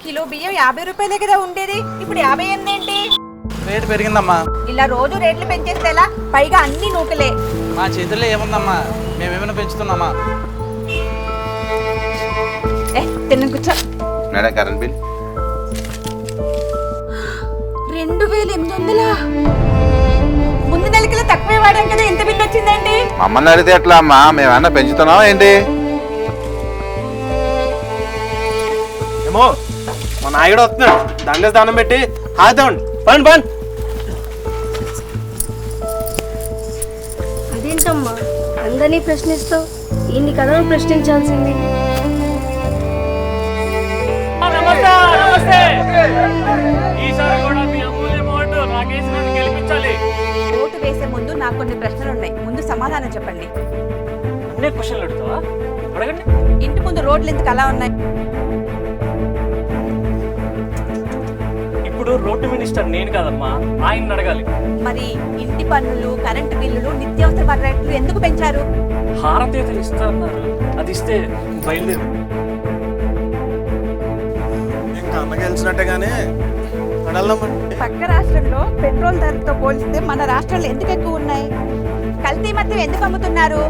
Kilo బియ్యం 50 రూపాయలే కదా ఉండేది, ఇప్పుడు 58 ఏంటి? రేటు పెరిగిందమ్మా. ఇలా రోజు రేట్లు పెంచేస్తే ఎలా? పైగా అన్ని నూకలే. మా చేతుల్లో ఏముందమ్మా, మేమేమైనా పెంచుతున్నామా? తిన్న కూర్చో. Madam current bill 2800. ముందు నెలకిలో తక్కువే వాడాం కదా, ఎంత బిల్ వచ్చిందండి? మమ్మల్ని అడిగితే ఎట్లా అమ్మా, మేమన్నా పెంచుతున్నావా ఏంటి? ఏమో మా నాయుడు వస్తున్నాడు, దండేసి దానం పెట్టి హాయితాండి. పండి పండి. అదేంటమ్మా అందరినీ ప్రశ్నిస్తావు, ఈయన్ని కదా ప్రశ్నించాల్సింది. ఓటు వేసే ముందు నాకు కొన్ని ప్రశ్నలు ఉన్నాయి, ముందు సమాధానం చెప్పండి. అన్నీ క్వశ్చన్లు అడుగుతావా? అడగండి. ఇంటి ముందు రోడ్లు ఎందుకు అలా ఉన్నాయి? ఇప్పుడు రోడ్డు మినిస్టర్ నేను కాదమ్మా, ఆయన అడగాలి. మరి ఇంటి పన్నులు, కరెంటు బిల్లులు, నిత్యావసర రేట్లు ఎందుకు పెంచారు? హారతీతలు ఇస్తా అన్నారు, అది ఇస్తే బయలుదేరు. ఇంకా అన్న గెలిచినట్టేగానే అడగలమండి. పక్క రాష్ట్రంలో పెట్రోల్ ధరతో పోలిస్తే మన రాష్ట్రంలో ఎందుకు ఎక్కువ ఉన్నాయి? కల్తీ మద్యం ఎందుకు అమ్ముతున్నారు?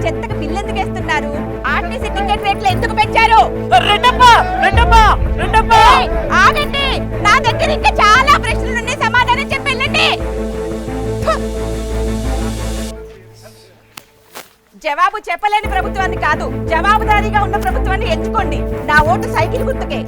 చెత్తకు బిల్లు ఎందుకు వేస్తున్నారు? ఆర్టీసీ టికెట్ రేట్లు ఎందుకు పెంచారు? ఏయ్, ఆగండి, నా దగ్గర ఇంకా చాలా ప్రశ్నలు ఉన్నాయి, సమాధానం చెప్పి వెళ్ళండి. జవాబు చెప్పలేని ప్రభుత్వాన్ని కాదు, జవాబుదారీగా ఉన్న ప్రభుత్వాన్ని ఎంచుకోండి. నా ఓటు సైకిల్ గుర్తుకే.